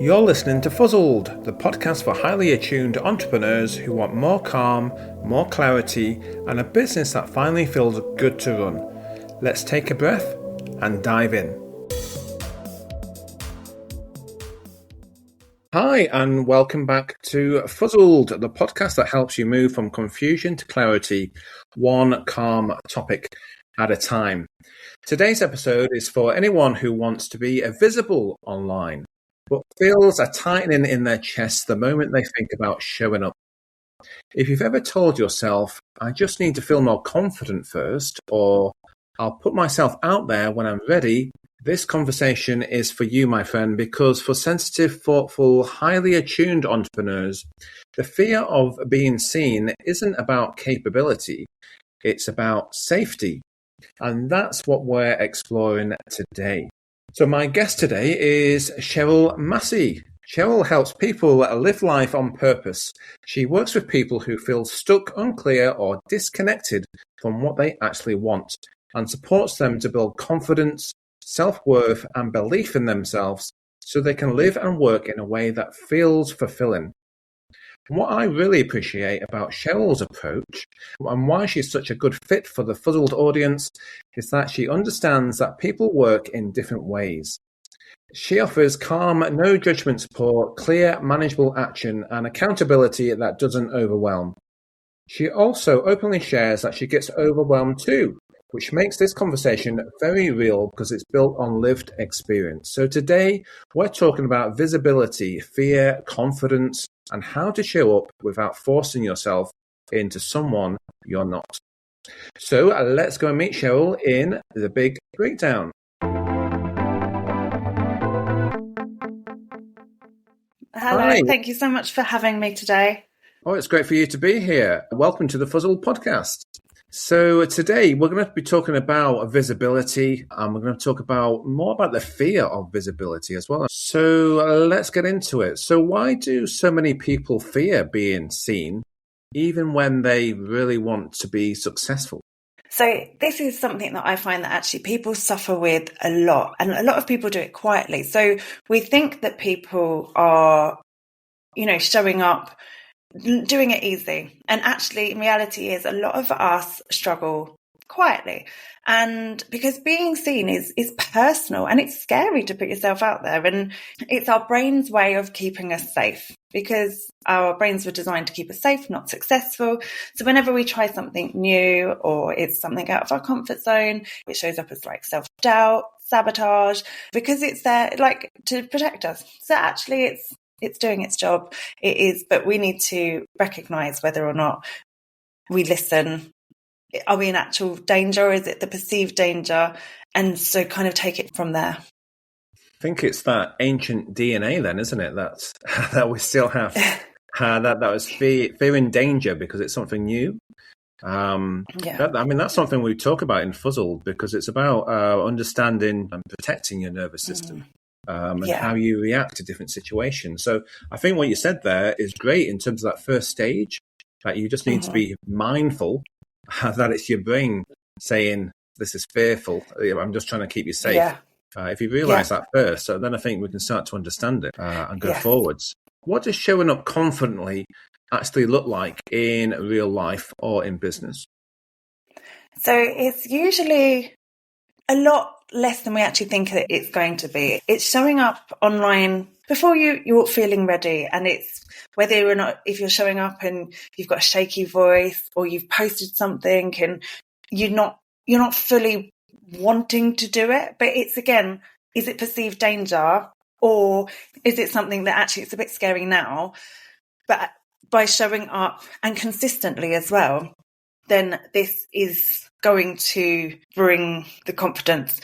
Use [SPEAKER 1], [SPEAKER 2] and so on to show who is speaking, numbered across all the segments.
[SPEAKER 1] You're listening to Fuzzled, the podcast for highly attuned entrepreneurs who want more calm, more clarity, and a business that finally feels good to run. Let's take a breath and dive in. Hi, and welcome back to Fuzzled, the podcast that helps you move from confusion to clarity, one calm topic at a time. Today's episode is for anyone who wants to be visible online, but feels a tightening in their chest the moment they think about showing up. If you've ever told yourself, I just need to feel more confident first, or I'll put myself out there when I'm ready, this conversation is for you, my friend, because for sensitive, thoughtful, highly attuned entrepreneurs, the fear of being seen isn't about capability, it's about safety. And that's what we're exploring today. So my guest today is Cheryl Masey. Cheryl helps people live life on purpose. She works with people who feel stuck, unclear, or disconnected from what they actually want, and supports them to build confidence, self-worth, and belief in themselves so they can live and work in a way that feels fulfilling. What I really appreciate about Cheryl's approach and why she's such a good fit for the Fuzzled audience is that she understands that people work in different ways. She offers calm, no judgment support, clear, manageable action, and accountability that doesn't overwhelm. She also openly shares that she gets overwhelmed too, which makes this conversation very real because it's built on lived experience. So today, we're talking about visibility, fear, confidence, and how to show up without forcing yourself into someone you're not. So let's go and meet Cheryl in the big breakdown.
[SPEAKER 2] Hello,
[SPEAKER 1] Hi.
[SPEAKER 2] Thank you so much for having me today.
[SPEAKER 1] Oh, it's great for you to be here. Welcome to the Fuzzled podcast. So today we're going to be talking about visibility, and we're going to talk about more about the fear of visibility as well. So let's get into it. So why do so many people fear being seen, even when they really want to be successful?
[SPEAKER 2] So this is something that I find that actually people suffer with a lot, and a lot of people do it quietly. So we think that people are, showing up, doing it easy. And actually, in reality is a lot of us struggle quietly. And because being seen is personal, and it's scary to put yourself out there. And it's our brain's way of keeping us safe, because our brains were designed to keep us safe, not successful. So whenever we try something new, or it's something out of our comfort zone, it shows up as like self-doubt, sabotage, because it's there like to protect us. So actually it's doing its job. It is, but we need to recognize whether or not we listen. Are we in actual danger, or is it the perceived danger? And so kind of take it from there.
[SPEAKER 1] I think it's that ancient DNA then, isn't it? That we still have. that was fear and danger because it's something new. That's something we talk about in Fuzzled, because it's about understanding and protecting your nervous system. And how you react to different situations. So I think what you said there is great in terms of that first stage, that you just need to be mindful that it's your brain saying, this is fearful, I'm just trying to keep you safe. Yeah. If you realise that first, so then I think we can start to understand it and go forwards. What does showing up confidently actually look like in real life or in business?
[SPEAKER 2] So it's usually a lot less than we actually think that it's going to be. It's showing up online before you're feeling ready, and it's whether or not, if you're showing up and you've got a shaky voice, or you've posted something and you're not fully wanting to do it. But it's, again, is it perceived danger, or is it something that actually it's a bit scary now, but by showing up and consistently as well, then this is going to bring the confidence.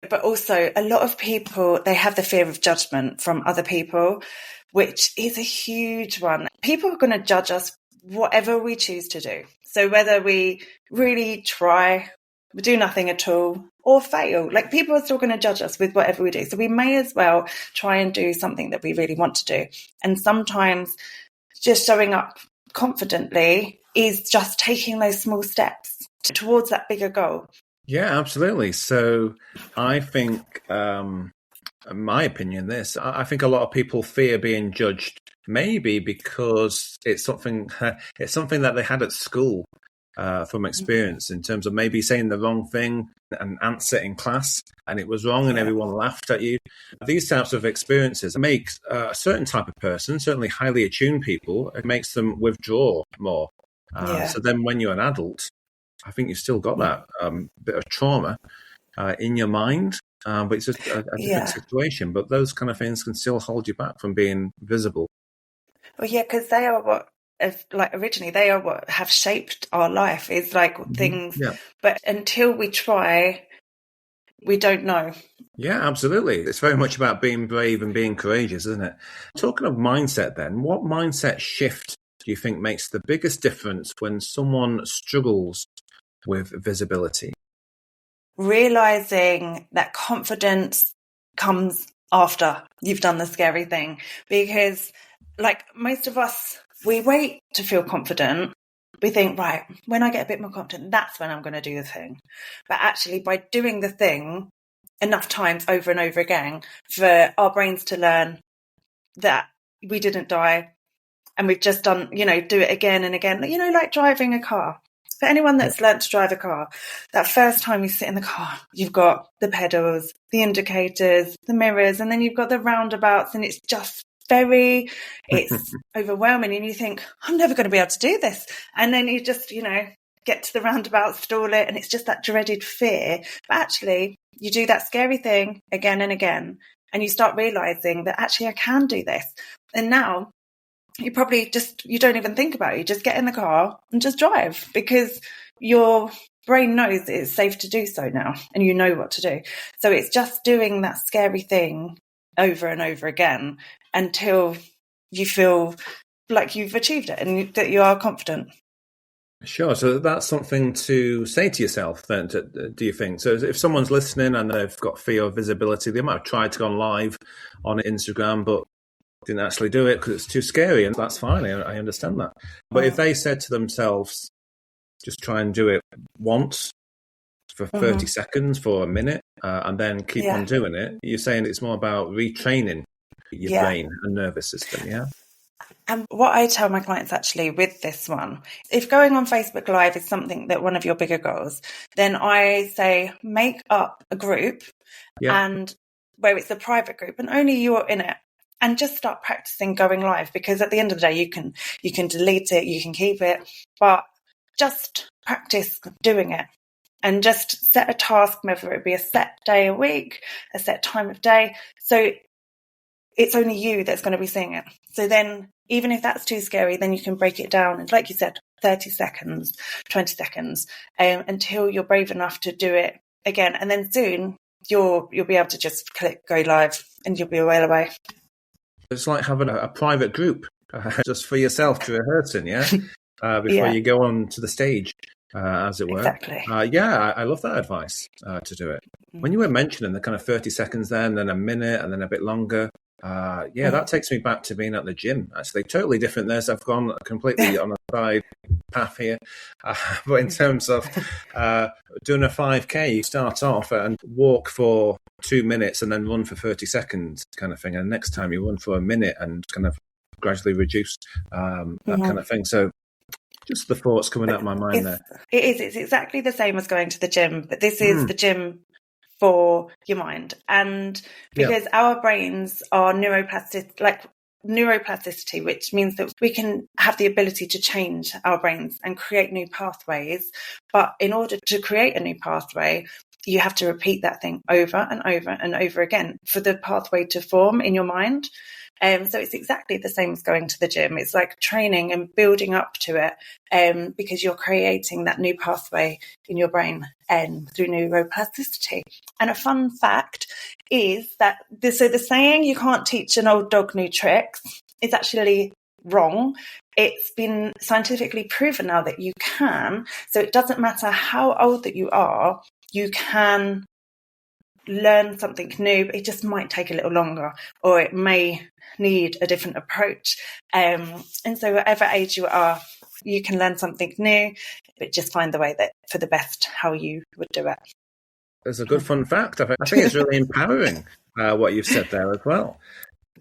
[SPEAKER 2] But also, a lot of people, they have the fear of judgment from other people, which is a huge one. People are going to judge us whatever we choose to do. So whether we really try, do nothing at all, or fail, like, people are still going to judge us with whatever we do. So we may as well try and do something that we really want to do. And sometimes just showing up confidently is just taking those small steps towards that bigger goal.
[SPEAKER 1] Yeah, absolutely. So I think my opinion, this. I think a lot of people fear being judged, maybe because it's something that they had at school from experience, in terms of maybe saying the wrong thing and answer in class, and it was wrong and everyone laughed at you. These types of experiences make a certain type of person, certainly highly attuned people, it makes them withdraw more. So then when you're an adult, I think you've still got that bit of trauma in your mind, but it's just a different situation. But those kind of things can still hold you back from being visible.
[SPEAKER 2] Well, yeah, because they are what, originally, they are what have shaped our life. Is like things, but until we try, we don't know.
[SPEAKER 1] Yeah, absolutely. It's very much about being brave and being courageous, isn't it? Talking of mindset, then, what mindset shift do you think makes the biggest difference when someone struggles with visibility?
[SPEAKER 2] Realizing that confidence comes after you've done the scary thing, because like most of us, we wait to feel confident. We think, right, when I get a bit more confident, that's when I'm going to do the thing. But actually, by doing the thing enough times over and over again for our brains to learn that we didn't die, and we've just done, do it again and again, like driving a car. For anyone that's learnt to drive a car, that first time you sit in the car, you've got the pedals, the indicators, the mirrors, and then you've got the roundabouts, and it's just it's overwhelming, and you think, I'm never going to be able to do this. And then you just, get to the roundabout, stall it, and it's just that dreaded fear. But actually, you do that scary thing again and again, and you start realizing that actually I can do this. And now you probably you don't even think about it. You just get in the car and just drive, because your brain knows it's safe to do so now, and you know what to do. So it's just doing that scary thing over and over again until you feel like you've achieved it and that you are confident.
[SPEAKER 1] Sure. So that's something to say to yourself then, do you think? So if someone's listening and they've got fear of visibility, they might have tried to go live on Instagram, but didn't actually do it because it's too scary, and that's fine. I understand that. But if they said to themselves, just try and do it once for 30 seconds, for a minute, and then keep on doing it, you're saying it's more about retraining your brain and nervous system, yeah?
[SPEAKER 2] And what I tell my clients actually with this one, if going on Facebook Live is something that one of your bigger goals, then I say make up a group and where it's a private group and only you're in it, and just start practicing going live, because at the end of the day, you can delete it, you can keep it, but just practice doing it. And just set a task, whether it be a set day a week, a set time of day. So it's only you that's going to be seeing it. So then, even if that's too scary, then you can break it down. And like you said, 30 seconds, 20 seconds, until you're brave enough to do it again. And then soon you'll be able to just click go live and you'll be well away.
[SPEAKER 1] It's like having a private group just for yourself to rehearse in, before you go on to the stage. As it were.
[SPEAKER 2] Exactly.
[SPEAKER 1] I love that advice to do it. When you were mentioning the kind of 30 seconds then, then a minute, and then a bit longer, that takes me back to being at the gym, actually. Totally different there. So I've gone completely on a side path here. But in terms of doing a 5K, you start off and walk for 2 minutes and then run for 30 seconds kind of thing. And next time you run for a minute and kind of gradually reduce that kind of thing. So just the thoughts coming out of my mind there.
[SPEAKER 2] It is. It's exactly the same as going to the gym, but this is the gym for your mind. And because our brains are neuroplasticity, which means that we can have the ability to change our brains and create new pathways. But in order to create a new pathway, you have to repeat that thing over and over and over again for the pathway to form in your mind. So it's exactly the same as going to the gym. It's like training and building up to it, because you're creating that new pathway in your brain through neuroplasticity. And a fun fact is that the saying, you can't teach an old dog new tricks, is actually wrong. It's been scientifically proven now that you can. So it doesn't matter how old that you are, you can learn something new, but it just might take a little longer, or it may need a different approach. And so whatever age you are, you can learn something new, but just find the way that for the best how you would do it.
[SPEAKER 1] as a good fun fact. I think it's really empowering what you've said there as well.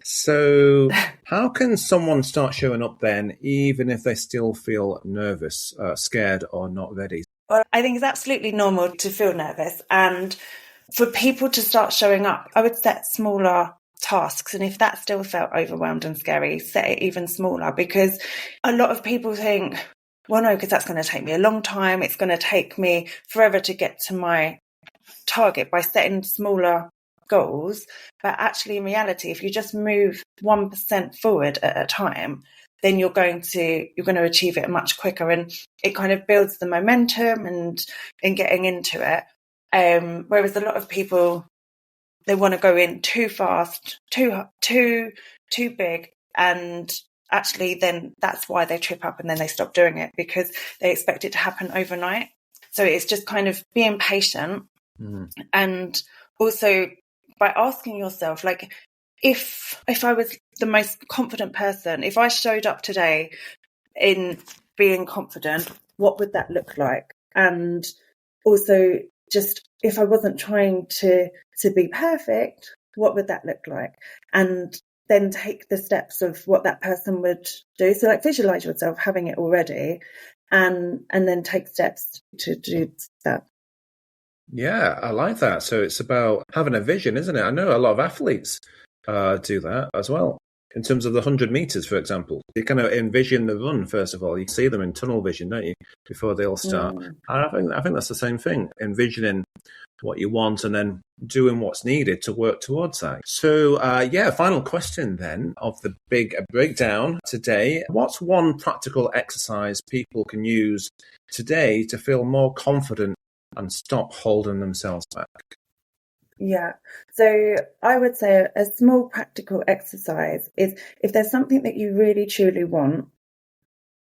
[SPEAKER 1] So how can someone start showing up then, even if they still feel nervous, scared, or not ready?
[SPEAKER 2] Well, I think it's absolutely normal to feel nervous. And for people to start showing up, I would set smaller tasks. And if that still felt overwhelmed and scary, set it even smaller, because a lot of people think, well, no, because that's going to take me a long time. It's going to take me forever to get to my target by setting smaller goals. But actually, in reality, if you just move 1% forward at a time, then you're going to achieve it much quicker, and it kind of builds the momentum and in getting into it. Whereas a lot of people, they want to go in too fast, too big, and actually then that's why they trip up and then they stop doing it, because they expect it to happen overnight. So it's just kind of being patient. And also by asking yourself, like, if I was the most confident person, if I showed up today in being confident, what would that look like? And also, just if I wasn't trying to be perfect, what would that look like? And then take the steps of what that person would do. So like visualize yourself having it already, and then take steps to do that.
[SPEAKER 1] Yeah, I like that. So it's about having a vision, isn't it? I know a lot of athletes do that as well. In terms of the 100 meters, for example, you kind of envision the run, first of all. You see them in tunnel vision, don't you, before they all start? I think that's the same thing, envisioning what you want and then doing what's needed to work towards that. So, final question then of the big breakdown today. What's one practical exercise people can use today to feel more confident and stop holding themselves back?
[SPEAKER 2] Yeah. So I would say a small practical exercise is, if there's something that you really truly want,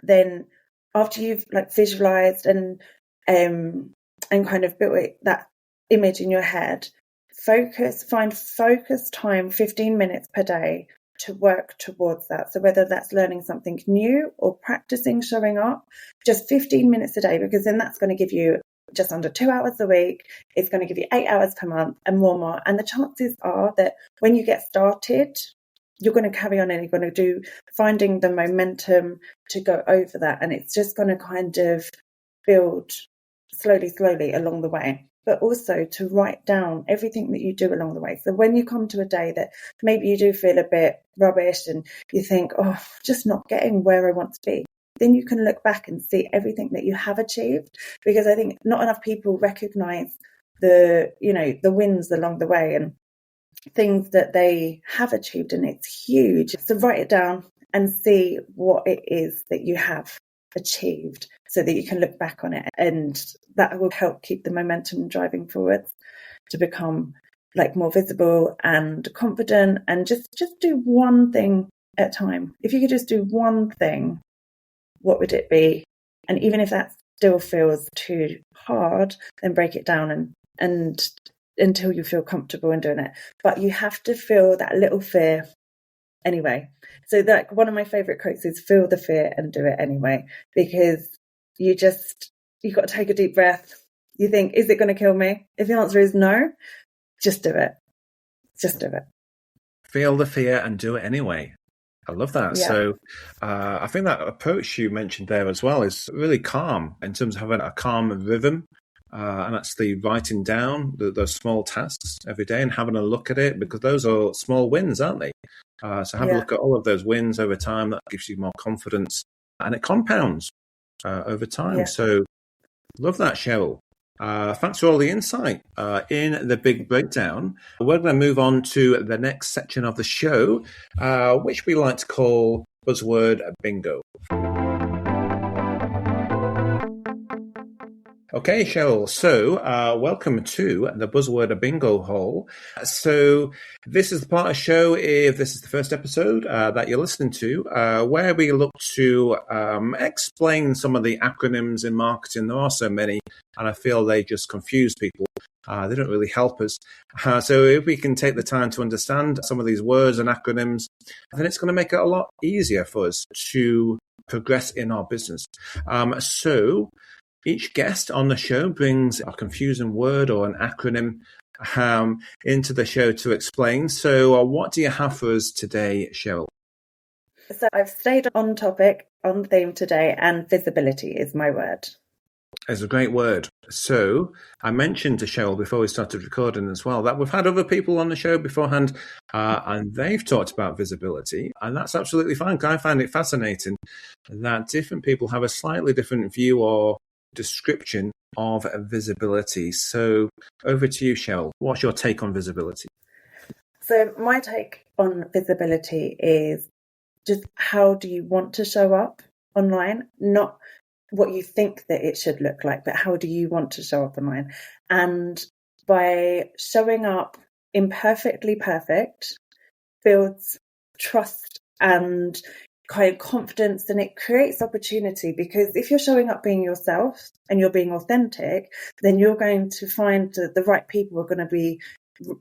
[SPEAKER 2] then after you've like visualized and kind of built that image in your head, find focus time, 15 minutes per day, to work towards that. So whether that's learning something new or practicing showing up, just 15 minutes a day, because then that's going to give you just under 2 hours a week. It's going to give you 8 hours per month and more. And the chances are that when you get started, you're going to carry on and you're going to do finding the momentum to go over that. And it's just going to kind of build slowly along the way. But also to write down everything that you do along the way. So when you come to a day that maybe you do feel a bit rubbish and you think, oh, just not getting where I want to be, then you can look back and see everything that you have achieved. Because I think not enough people recognize the wins along the way and things that they have achieved, and it's huge. So write it down and see what it is that you have achieved so that you can look back on it, and that will help keep the momentum driving forward to become like more visible and confident, and just do one thing at a time. If you could just do one thing, what would it be? And even if that still feels too hard, then break it down and until you feel comfortable in doing it. But you have to feel that little fear anyway. So that one of my favorite quotes is, feel the fear and do it anyway, because you've got to take a deep breath. You think, is it going to kill me? If the answer is no, just do it. Just do it.
[SPEAKER 1] Feel the fear and do it anyway. I love that. Yeah. So I think that approach you mentioned there as well is really calm, in terms of having a calm rhythm and actually writing down those small tasks every day and having a look at it, because those are small wins, aren't they? So have a look at all of those wins over time. That gives you more confidence and it compounds over time. Yeah. So love that, Cheryl. Thanks for all the insight in the big breakdown. We're going to move on to the next section of the show, which we like to call Buzzword Bingo. Okay, Cheryl. So welcome to the Buzzword Bingo Hole. So this is the part of the show, if this is the first episode that you're listening to, where we look to explain some of the acronyms in marketing. There are so many, and I feel they just confuse people. They don't really help us. So if we can take the time to understand some of these words and acronyms, then it's going to make it a lot easier for us to progress in our business. So Each guest on the show brings a confusing word or an acronym into the show to explain. So what do you have for us today, Cheryl?
[SPEAKER 2] So I've stayed on topic, on theme today, and visibility is my word.
[SPEAKER 1] It's a great word. So I mentioned to Cheryl before we started recording as well that we've had other people on the show beforehand and they've talked about visibility, and that's absolutely fine. I find it fascinating that different people have a slightly different view or description of visibility. So over to you, Cheryl. What's your take on visibility?
[SPEAKER 2] So my take on visibility is just how do you want to show up online? Not what you think that it should look like, but how do you want to show up online? And by showing up imperfectly perfect builds trust and kind of confidence, and it creates opportunity, because if you're showing up being yourself and you're being authentic, then you're going to find that the right people are going to be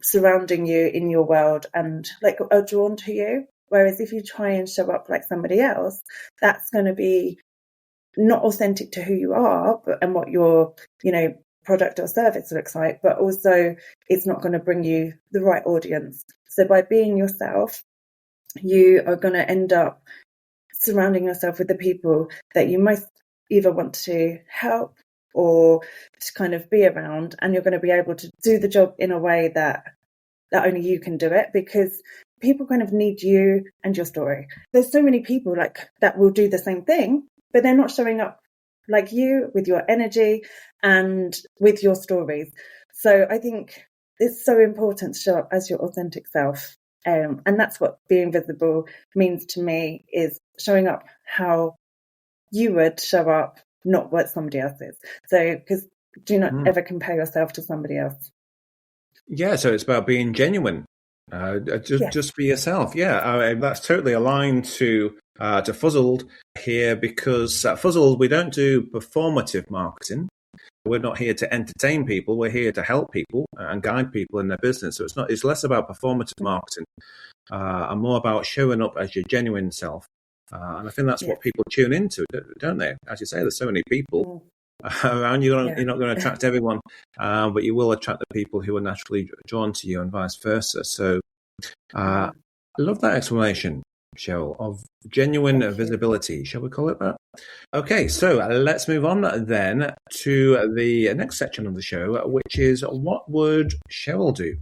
[SPEAKER 2] surrounding you in your world and are drawn to you. Whereas if you try and show up like somebody else, that's going to be not authentic to who you are and what your, product or service looks like, but also it's not going to bring you the right audience. So by being yourself, you are going to end up surrounding yourself with the people that you most either want to help or to kind of be around, and you're going to be able to do the job in a way that only you can do it, because people kind of need you and your story. There's so many people that will do the same thing, but they're not showing up like you with your energy and with your stories. So I think it's so important to show up as your authentic self. And that's what being visible means to me, is showing up how you would show up, not what somebody else is. So, because do not ever compare yourself to somebody else.
[SPEAKER 1] Yeah, so it's about being genuine. Just be yourself. Yeah, that's totally aligned to Fuzzled here, because at Fuzzled we don't do performative marketing. We're not here to entertain people. We're here to help people and guide people in their business. So it's less about performative marketing and more about showing up as your genuine self. And I think that's what people tune into, don't they? As you say, there's so many people around. You're not going to attract everyone, but you will attract the people who are naturally drawn to you, and vice versa. So I love that explanation, Cheryl, of genuine visibility. Shall we call it that? Okay, so let's move on then to the next section of the show, which is what would Cheryl do?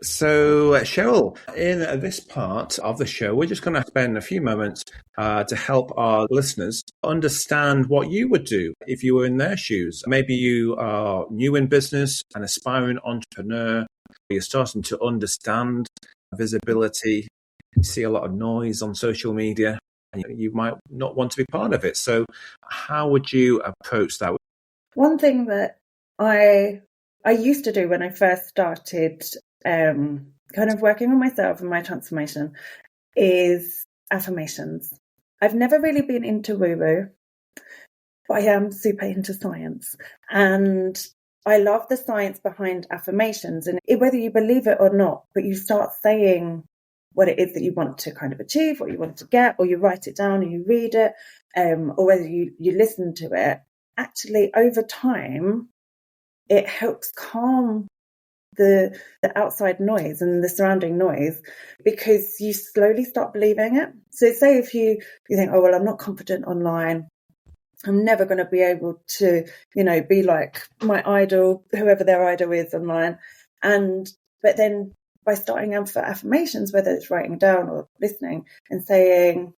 [SPEAKER 1] So, Cheryl, in this part of the show, we're just going to spend a few moments to help our listeners understand what you would do if you were in their shoes. Maybe you are new in business, an aspiring entrepreneur, you're starting to understand visibility, you see a lot of noise on social media, and you might not want to be part of it. So how would you approach that?
[SPEAKER 2] One thing that I used to do when I first started kind of working on myself and my transformation is affirmations. I've never really been into woo-woo, but I am super into science, and I love the science behind affirmations, and whether you believe it or not, but you start saying what it is that you want to kind of achieve, what you want to get, or you write it down and you read it, or whether you listen to it, actually over time it helps calm the outside noise and the surrounding noise, because you slowly start believing it. So say if you think, oh, well, I'm not confident online, I'm never going to be able to, be like my idol, whoever their idol is online. But then by starting for affirmations, whether it's writing down or listening and saying,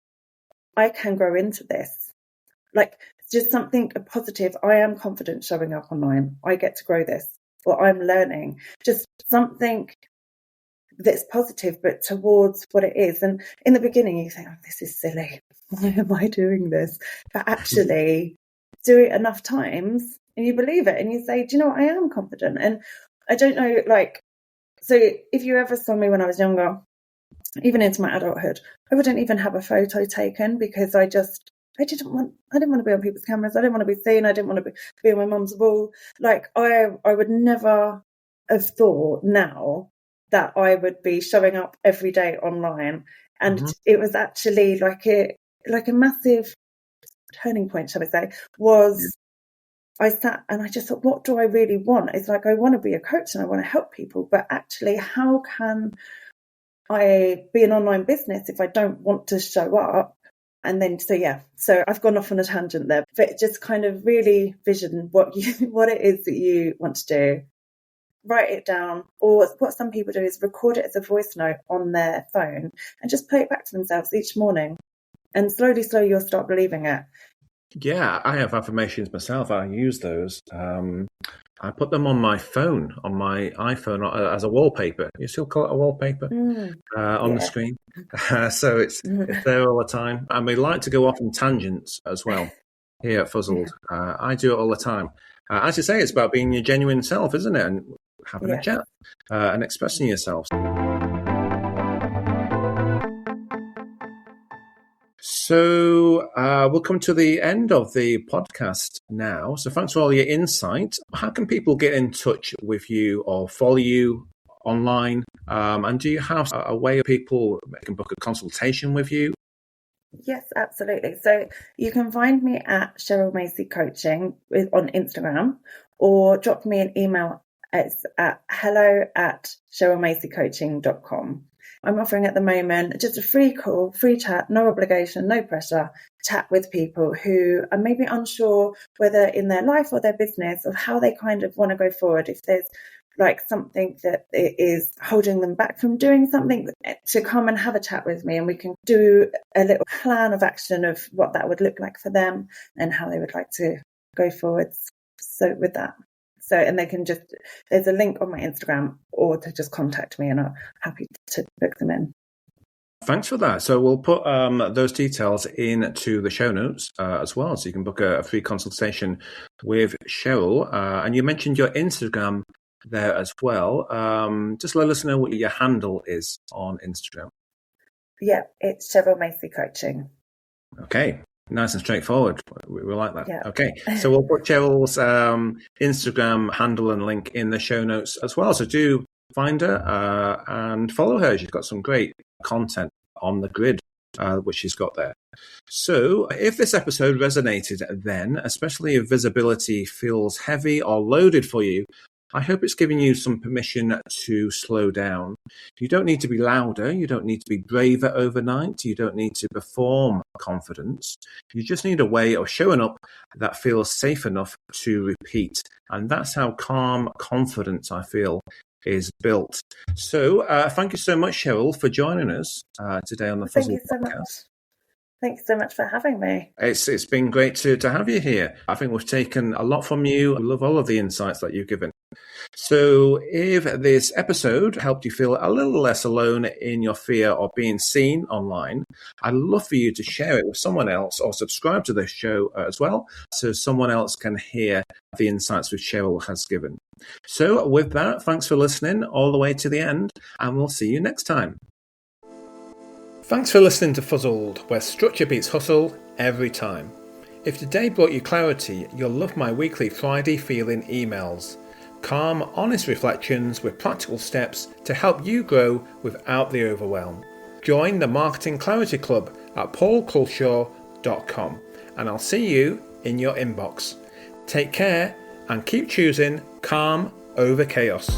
[SPEAKER 2] I can grow into this, just something positive. I am confident showing up online. I get to grow this, or I'm learning. Just something that's positive, but towards what it is. And in the beginning, you think, oh, this is silly. Why am I doing this? But actually, do it enough times and you believe it, and you say, do you know what? I am confident. And I don't know, so if you ever saw me when I was younger, even into my adulthood, I wouldn't even have a photo taken, because I didn't want to be on people's cameras. I didn't want to be seen. I didn't want to be on my mum's wall. I would never have thought now that I would be showing up every day online. And it was actually like a massive turning point, shall I say, was I sat and I just thought, what do I really want? It's like, I want to be a coach and I want to help people, but actually, how can I be an online business if I don't want to show up? And then, so I've gone off on a tangent there, but just kind of really vision what it is that you want to do. Write it down, or what some people do is record it as a voice note on their phone and just play it back to themselves each morning. And slowly, you'll start believing it.
[SPEAKER 1] Yeah, I have affirmations myself. I use those. I put them on my phone, on my iPhone, as a wallpaper. You still call it a wallpaper on the screen? So it's there all the time. And we like to go off on tangents as well here at Fuzzled. I do it all the time. As you say, it's about being your genuine self, isn't it? And having a chat and expressing yourself. So we'll come to the end of the podcast now. So thanks for all your insight. How can people get in touch with you or follow you online? And do you have a way people can book a consultation with you?
[SPEAKER 2] Yes, absolutely. So you can find me at Cheryl Masey Coaching on Instagram, or drop me an email. It's at hello@cherylmaseycoaching.com. I'm offering at the moment just a free call, free chat, no obligation, no pressure, chat with people who are maybe unsure whether in their life or their business of how they kind of want to go forward. If there's like something that is holding them back from doing something, to come and have a chat with me, and we can do a little plan of action of what that would look like for them and how they would like to go forwards. So with that. So, and they can just, there's a link on my Instagram, or to just contact me, and I'm happy to book them in.
[SPEAKER 1] Thanks for that. So we'll put those details into the show notes as well. So you can book a free consultation with Cheryl. And you mentioned your Instagram there as well. Just let us know what your handle is on Instagram.
[SPEAKER 2] Yeah, it's Cheryl Masey Coaching.
[SPEAKER 1] Okay. Nice and straightforward. We like that.
[SPEAKER 2] Yeah.
[SPEAKER 1] Okay. So we'll put Cheryl's Instagram handle and link in the show notes as well. So do find her and follow her. She's got some great content on the grid, which she's got there. So if this episode resonated then, especially if visibility feels heavy or loaded for you, I hope it's giving you some permission to slow down. You don't need to be louder. You don't need to be braver overnight. You don't need to perform confidence. You just need a way of showing up that feels safe enough to repeat. And that's how calm confidence, I feel, is built. So thank you so much, Cheryl, for joining us today on the Fuzzle podcast.
[SPEAKER 2] Much. Thanks so much for having me.
[SPEAKER 1] It's been great to have you here. I think we've taken a lot from you. I love all of the insights that you've given. So if this episode helped you feel a little less alone in your fear of being seen online, I'd love for you to share it with someone else, or subscribe to this show as well, so someone else can hear the insights which Cheryl has given. So with that, thanks for listening all the way to the end, and we'll see you next time. Thanks for listening to Fuzzled, where structure beats hustle every time. If today brought you clarity, you'll love my weekly Friday feeling emails. Calm, honest reflections with practical steps to help you grow without the overwhelm. Join the Marketing Clarity Club at paulculshaw.com, and I'll see you in your inbox. Take care and keep choosing calm over chaos.